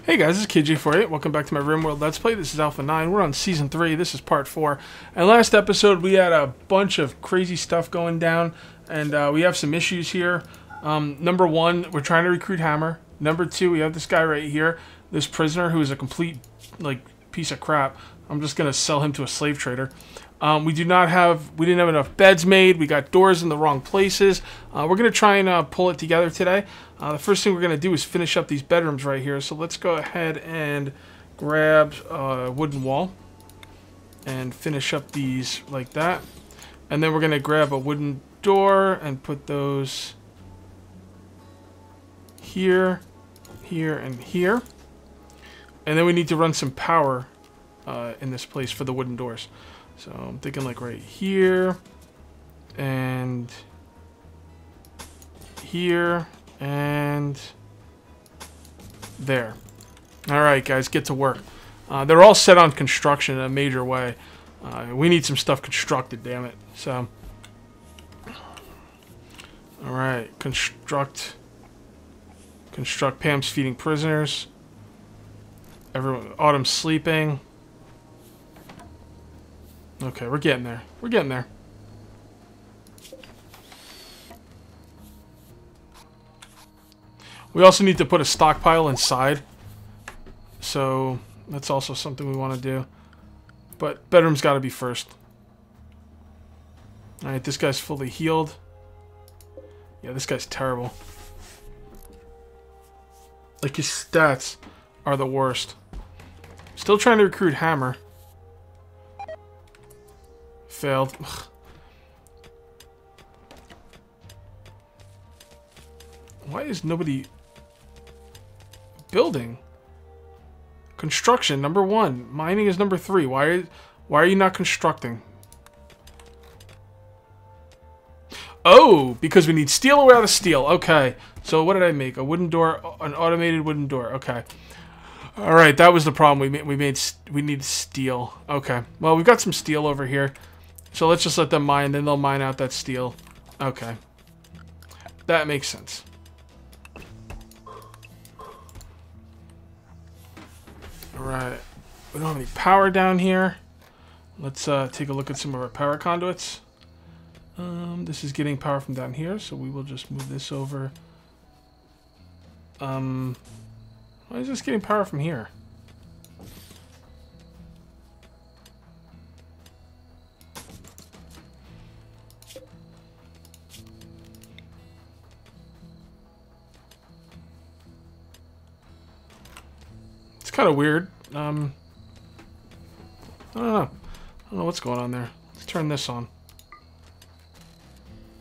Hey guys, this is KJ48. Welcome back to my Rimworld Let's Play. This is Alpha 9. We're on Season 3. This is Part 4. And last episode, we had a bunch of crazy stuff going down. And we have some issues here. Number one, we're trying to recruit Hammer. Number two, we have this guy right here. This prisoner who is a complete, piece of crap. I'm just going to sell him to a slave trader. We didn't have enough beds made. We got doors in the wrong places. We're going to try and pull it together today. The first thing we're going to do is finish up these bedrooms right here. So let's go ahead and grab a wooden wall and finish up these like that. And then we're going to grab a wooden door and put those here, here, and here. And then we need to run some power in this place for the wooden doors. So I'm thinking like right here and here and there. Alright guys, get to work. They're all set on construction in a major way. We need some stuff constructed, damn it. So, alright, construct. Pam's feeding prisoners. Autumn's sleeping. Okay, we're getting there. We're getting there. We also need to put a stockpile inside. So, that's also something we want to do. But bedroom's got to be first. Alright, this guy's fully healed. Yeah, this guy's terrible. Like, his stats are the worst. Still trying to recruit Hammer. Failed. Ugh. Why is nobody building? Construction, number 1. Mining is number 3. Why are you not constructing? Oh, because we need steel, or we're out of steel. Okay. So what did I make? A wooden door, an automated wooden door. Okay. All right, that was the problem. We need steel. Okay. Well, we've got some steel over here. So let's just let them mine, then they'll mine out that steel. Okay. That makes sense. Alright. We don't have any power down here. Let's take a look at some of our power conduits. This is getting power from down here, so we will just move this over. Why is this getting power from here? Kind of weird. I don't know. I don't know what's going on there. Let's turn this on.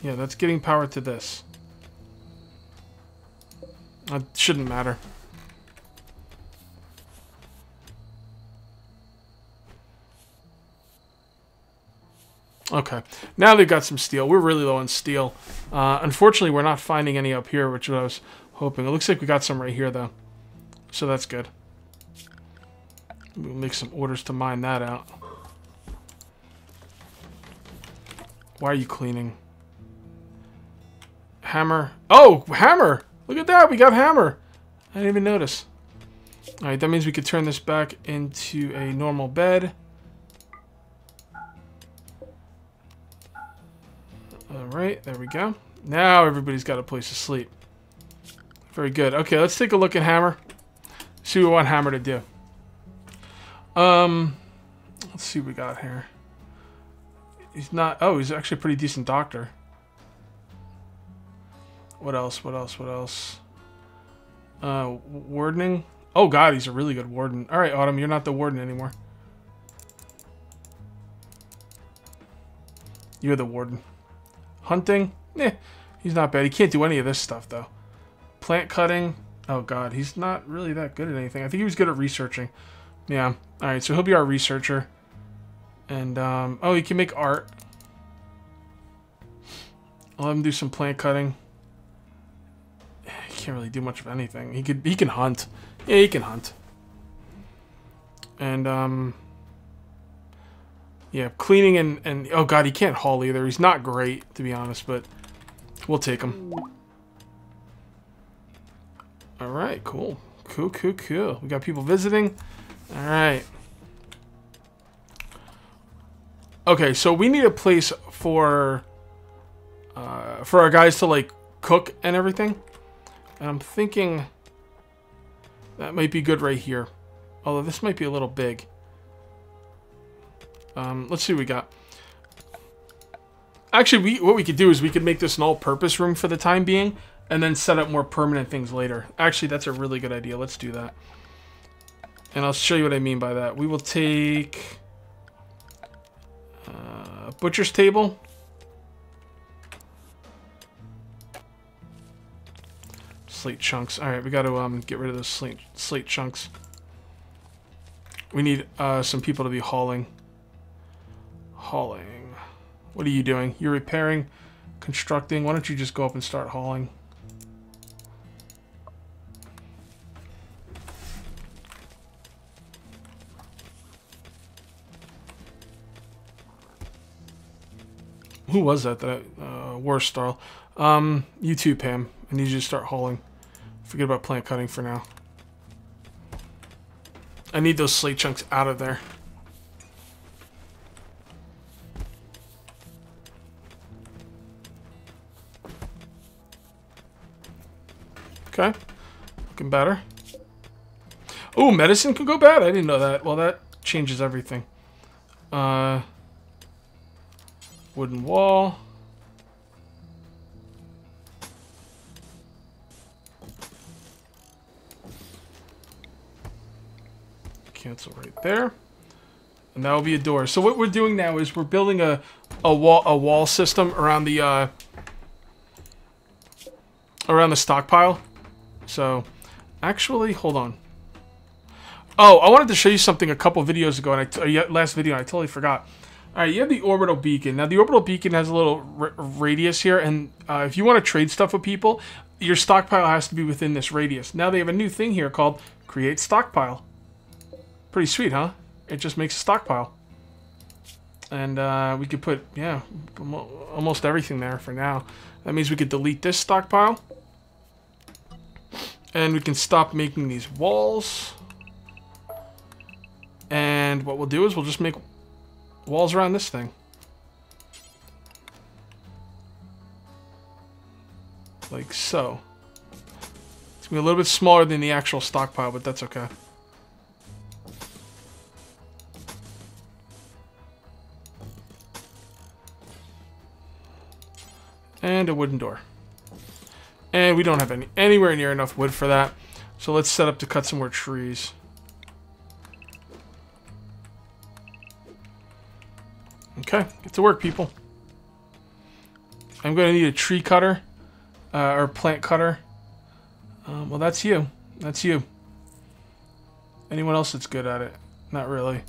Yeah, that's getting power to this. That shouldn't matter. Okay. Now they've got some steel. We're really low on steel. Unfortunately, we're not finding any up here, which I was hoping. It looks like we got some right here, though. So that's good. We'll make some orders to mine that out. Why are you cleaning? Hammer. Oh, hammer! Look at that, we got hammer! I didn't even notice. Alright, that means we could turn this back into a normal bed. Alright, there we go. Now everybody's got a place to sleep. Very good. Okay, let's take a look at hammer. See what we want hammer to do. Let's see what we got here. He's not... Oh, he's actually a pretty decent doctor. What else? What else? What else? Wardening? Oh, God, he's a really good warden. Alright, Autumn, you're not the warden anymore. You're the warden. Hunting? He's not bad. He can't do any of this stuff, though. Plant cutting? Oh, God, he's not really that good at anything. I think he was good at researching. Yeah. Alright, so he'll be our researcher. And, oh, he can make art. I'll have him do some plant cutting. He can't really do much of anything. He can hunt. Yeah, he can hunt. And, yeah, cleaning and oh god, he can't haul either. He's not great, to be honest, but we'll take him. Alright, cool. Cool, cool, cool. We got people visiting. All right. Okay, so we need a place for our guys to like cook and everything. And I'm thinking that might be good right here. Although this might be a little big. Let's see what we got. Actually, what we could do is we could make this an all-purpose room for the time being, and then set up more permanent things later. Actually, that's a really good idea. Let's do that. And I'll show you what I mean by that. We will take a butcher's table. Slate chunks. All right, we got to get rid of those slate chunks. We need some people to be hauling. Hauling. What are you doing? You're repairing, constructing. Why don't you just go up and start hauling? Who was that? Warstar. You too, Pam. I need you to start hauling. Forget about plant cutting for now. I need those slate chunks out of there. Okay. Looking better. Oh, medicine can go bad? I didn't know that. Well, that changes everything. Wooden wall. Cancel right there. And that will be a door. So what we're doing now is we're building a wall system around the stockpile. So actually, hold on. Oh, I wanted to show you something a couple videos ago, and last video, and I totally forgot. All right, you have the orbital beacon. Now, the orbital beacon has a little radius here, and if you want to trade stuff with people, your stockpile has to be within this radius. Now, they have a new thing here called Create Stockpile. Pretty sweet, huh? It just makes a stockpile. And we could put, yeah, almost everything there for now. That means we could delete this stockpile. And we can stop making these walls. And what we'll do is we'll just make walls around this thing. Like so. It's going to be a little bit smaller than the actual stockpile, but that's okay. And a wooden door. And we don't have anywhere near enough wood for that. So let's set up to cut some more trees. Okay, get to work, people. I'm going to need a tree cutter. Or plant cutter. Well, that's you. That's you. Anyone else that's good at it? Not really.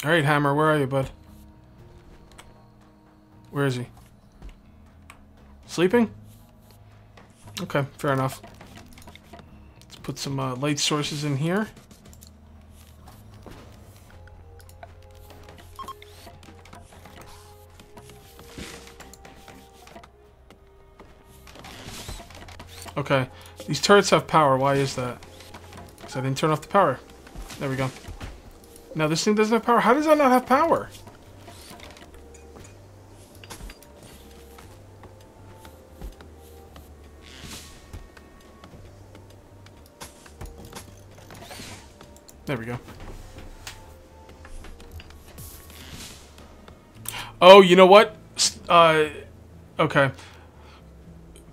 Alright, Hammer, where are you, bud? Where is he? Sleeping? Okay, fair enough. Let's put some light sources in here. Okay, these turrets have power. Why is that? Because I didn't turn off the power. There we go. Now this thing doesn't have power. How does that not have power? There we go. Oh, you know what? Okay.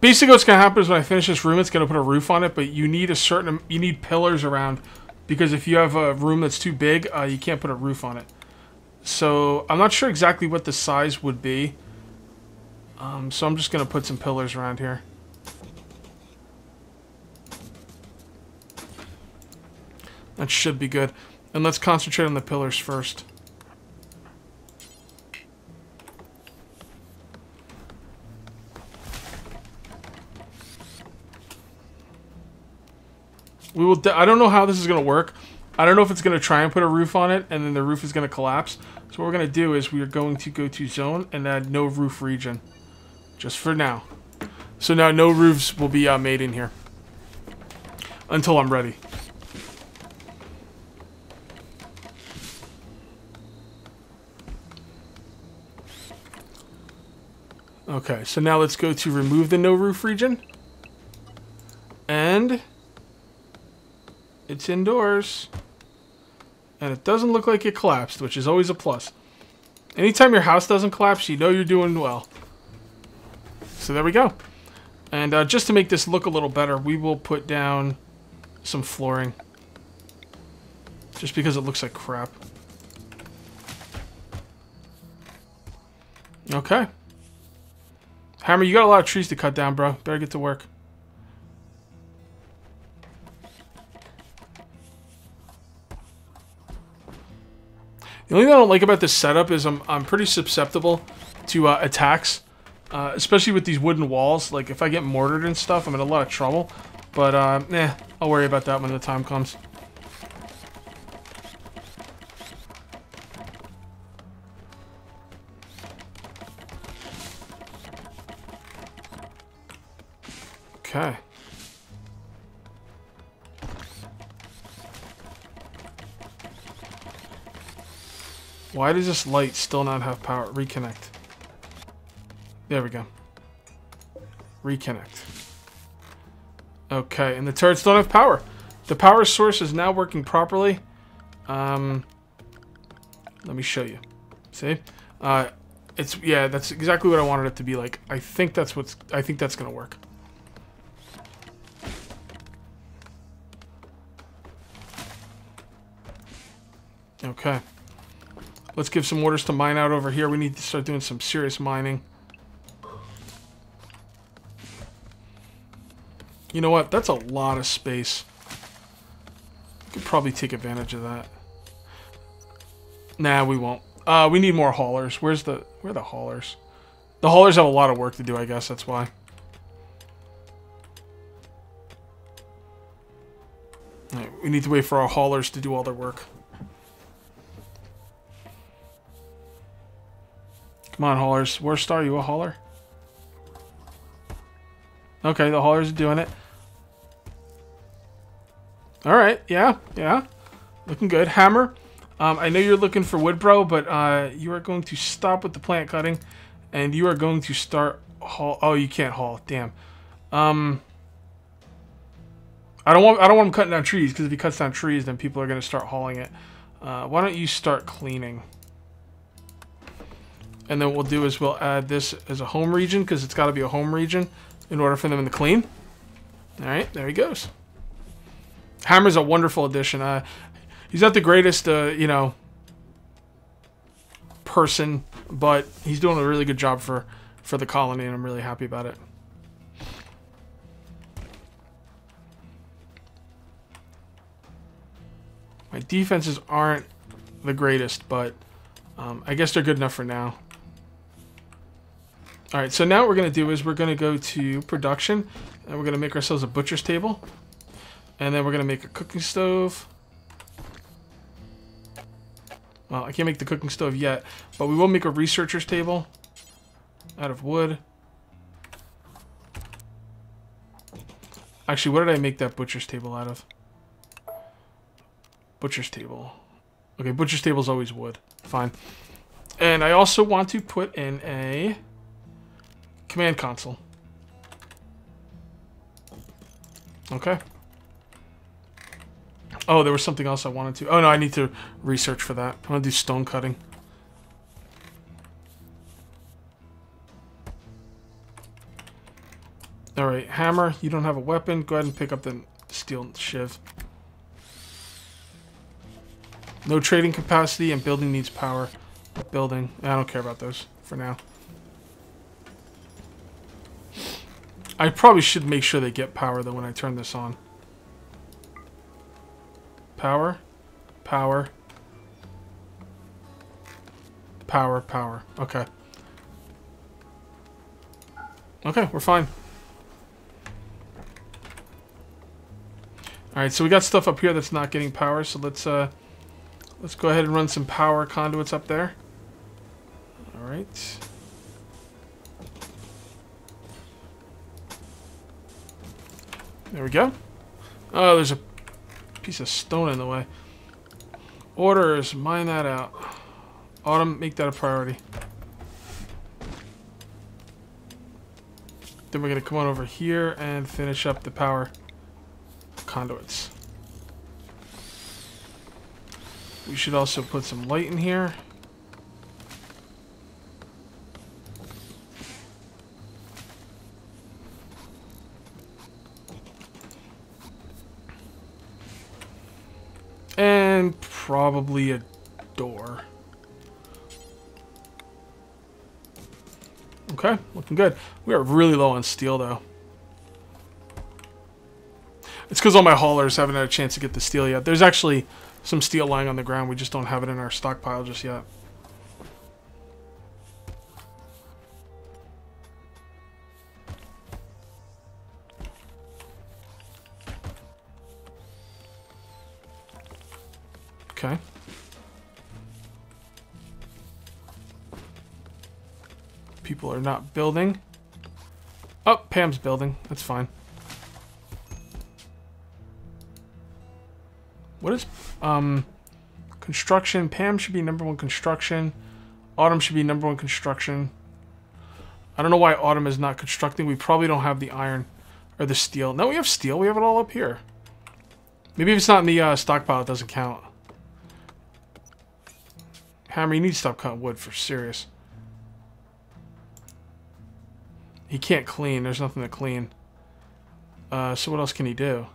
Basically what's going to happen is when I finish this room, it's going to put a roof on it, but you need you need pillars around, because if you have a room that's too big, you can't put a roof on it. So I'm not sure exactly what the size would be. So I'm just going to put some pillars around here. That should be good. And let's concentrate on the pillars first. I don't know how this is going to work. I don't know if it's going to try and put a roof on it, and then the roof is going to collapse. So what we're going to do is we are going to go to zone and add no roof region. Just for now. So now no roofs will be made in here until I'm ready. Okay, so now let's go to remove the no roof region. And it's indoors. And it doesn't look like it collapsed, which is always a plus. Anytime your house doesn't collapse, you know you're doing well. So there we go. And just to make this look a little better, we will put down some flooring. Just because it looks like crap. Okay. Hammer, you got a lot of trees to cut down, bro. Better get to work. The only thing I don't like about this setup is I'm pretty susceptible to attacks. Especially with these wooden walls. Like, if I get mortared and stuff, I'm in a lot of trouble. But, I'll worry about that when the time comes. Okay. Why does this light still not have power? Reconnect. There we go. Reconnect. Okay, and the turrets don't have power. The power source is now working properly. Let me show you. See? Yeah, that's exactly what I wanted it to be like. I think that's gonna work. Okay. Let's give some orders to mine out over here. We need to start doing some serious mining. You know what? That's a lot of space. We could probably take advantage of that. Nah, we won't. We need more haulers. Where are the haulers? The haulers have a lot of work to do, I guess. That's why. Right, we need to wait for our haulers to do all their work. Come on, haulers. Worst, are you a hauler? Okay, the haulers are doing it. Alright, yeah. Looking good. Hammer, I know you're looking for wood, bro, but you are going to stop with the plant cutting, and you are going to start haul. Oh, you can't haul. Damn. I don't want him cutting down trees, because if he cuts down trees, then people are going to start hauling it. Why don't you start cleaning? And then what we'll do is we'll add this as a home region, because it's got to be a home region in order for them to clean. Alright, there he goes. Hammer's a wonderful addition. He's not the greatest, you know, person, but he's doing a really good job for the colony, and I'm really happy about it. My defenses aren't the greatest, but I guess they're good enough for now. Alright, so now what we're going to do is we're going to go to production, and we're going to make ourselves a butcher's table. And then we're going to make a cooking stove. Well, I can't make the cooking stove yet, but we will make a researcher's table out of wood. Actually, what did I make that butcher's table out of? Butcher's table. Okay, butcher's table is always wood. Fine. And I also want to put in a command console. Okay. Oh, there was something else I wanted to. Oh, no, I need to research for that. I'm going to do stone cutting. Alright, hammer. You don't have a weapon. Go ahead and pick up the steel shiv. No trading capacity, and building needs power. Building. I don't care about those for now. I probably should make sure they get power, though, when I turn this on. Power. Power. Power, power. Okay. Okay, we're fine. Alright, so we got stuff up here that's not getting power, so let's go ahead and run some power conduits up there. Alright. There we go. Oh, there's a piece of stone in the way. Orders, mine that out. Autumn, make that a priority. Then we're going to come on over here and finish up the power conduits. We should also put some light in here. And probably a door. Okay, looking good. We are really low on steel, though. It's because all my haulers haven't had a chance to get the steel yet. There's actually some steel lying on the ground. We just don't have it in our stockpile just yet. Okay. People are not building. Oh, Pam's building. That's fine. What is construction? Pam should be #1 construction. Autumn should be #1 construction. I don't know why Autumn is not constructing. We probably don't have the iron or the steel. No, we have steel. We have it all up here. Maybe if it's not in the stockpile, it doesn't count. Hammer, you need to stop cutting wood for serious. He can't clean. There's nothing to clean. So what else can he do?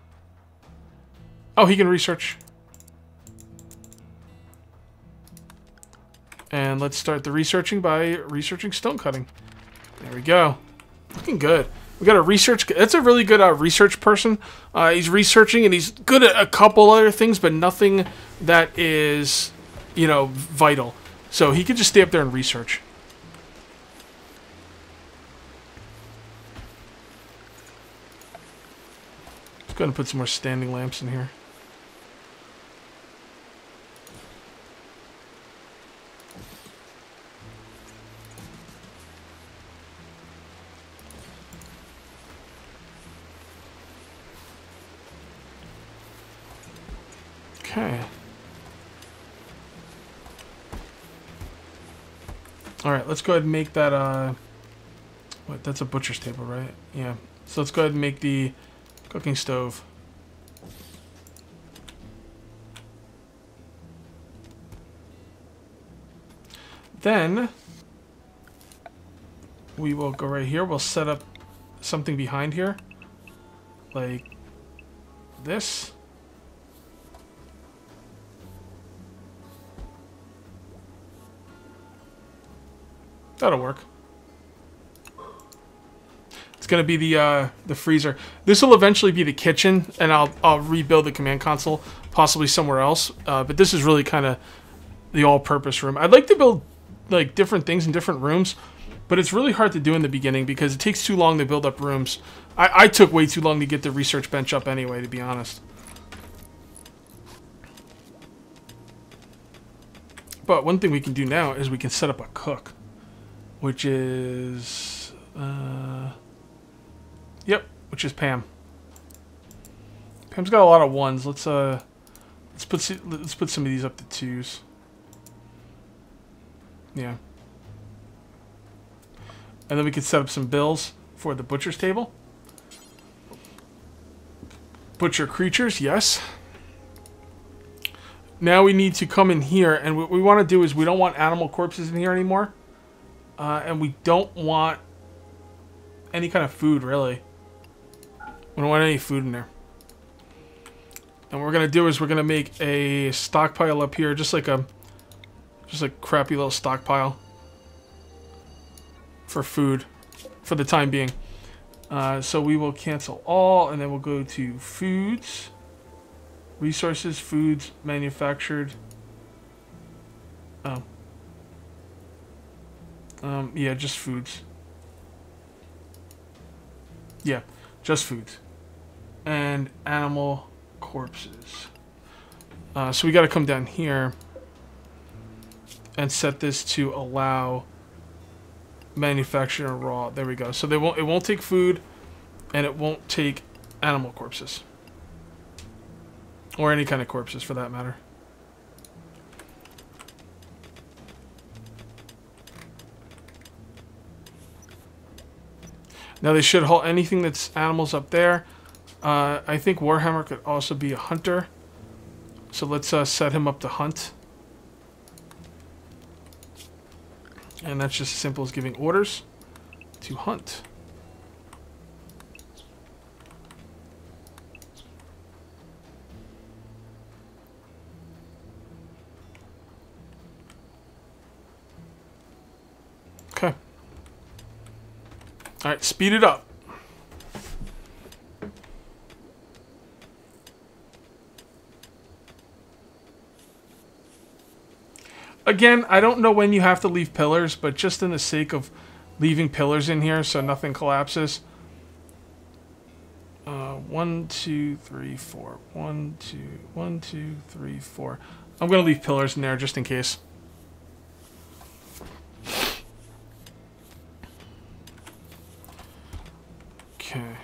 Oh, he can research. And let's start the researching by researching stone cutting. There we go. Looking good. We got a research. That's a really good research person. He's researching and he's good at a couple other things, but nothing that is, you know, vital. So he could just stay up there and research. Let's go ahead and put some more standing lamps in here. Okay. Alright, let's go ahead and make that, what, that's a butcher's table, right? Yeah. So let's go ahead and make the cooking stove. Then, we will go right here. We'll set up something behind here. Like this. That'll work. It's gonna be the freezer. This will eventually be the kitchen, and I'll rebuild the command console, possibly somewhere else. But this is really kind of the all-purpose room. I'd like to build like different things in different rooms, but it's really hard to do in the beginning because it takes too long to build up rooms. I took way too long to get the research bench up anyway, to be honest. But one thing we can do now is we can set up a cook. Which is, yep, which is Pam. Pam's got a lot of ones. Let's put some of these up to 2s. Yeah. And then we can set up some bills for the butcher's table. Butcher creatures, yes. Now we need to come in here, and what we want to do is we don't want animal corpses in here anymore. And we don't want any kind of food, really. We don't want any food in there. And what we're going to do is we're going to make a stockpile up here, just like a crappy little stockpile for food for the time being. So we will cancel all, and then we'll go to foods, resources, foods, manufactured. Oh. Yeah, just foods. Yeah, just foods. And animal corpses. So we got to come down here and set this to allow manufacture and raw. There we go. So it won't take food, and it won't take animal corpses. Or any kind of corpses, for that matter. Now they should haul anything that's animals up there. I think Warhammer could also be a hunter. So let's set him up to hunt. And that's just as simple as giving orders to hunt. Okay. Alright, speed it up. Again, I don't know when you have to leave pillars, but just in the sake of leaving pillars in here so nothing collapses. 1, 2, 3, 4. 1, 2, 1, 2, 3, 4. I'm going to leave pillars in there just in case. Okay.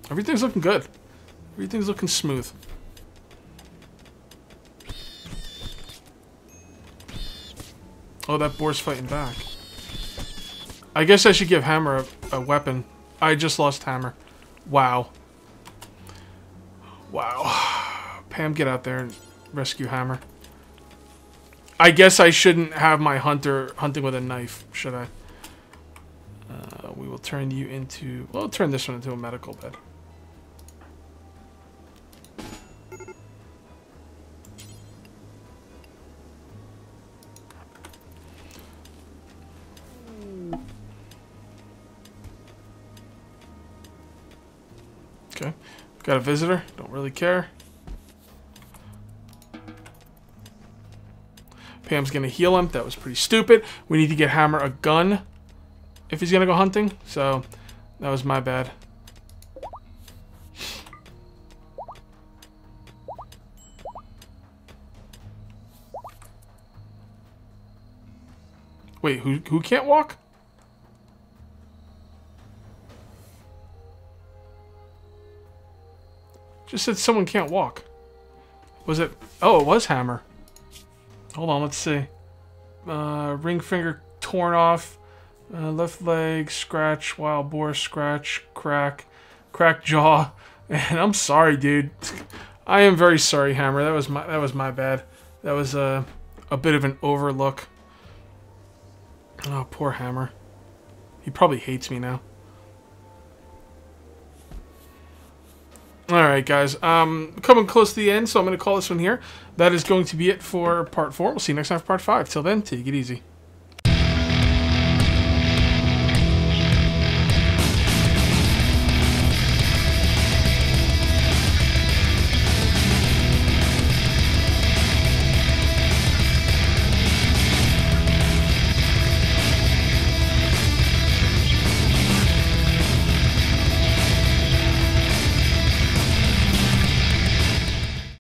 Everything's looking good. Everything's looking smooth. Oh, that boar's fighting back. I guess I should give Hammer a weapon. I just lost Hammer. Wow. Wow. Pam, get out there and rescue Hammer. I guess I shouldn't have my hunter hunting with a knife, should I? We will turn you into... Well, turn this one into a medical bed. Okay, got a visitor. Don't really care. Pam's gonna heal him. That was pretty stupid. We need to get Hammer a gun if he's gonna go hunting. So that was my bad. Wait, who can't walk? Just said someone can't walk. Was it? Oh, it was Hammer. Hold on, let's see. Ring finger torn off. Left leg scratch. Wild boar scratch. Crack jaw. And I'm sorry, dude. I am very sorry, Hammer. That was my bad. That was a bit of an overlook. Oh, poor Hammer. He probably hates me now. Alright, guys. Coming close to the end, so I'm going to call this one here. That is going to be it for part 4. We'll see you next time for part 5. Till then, take it easy.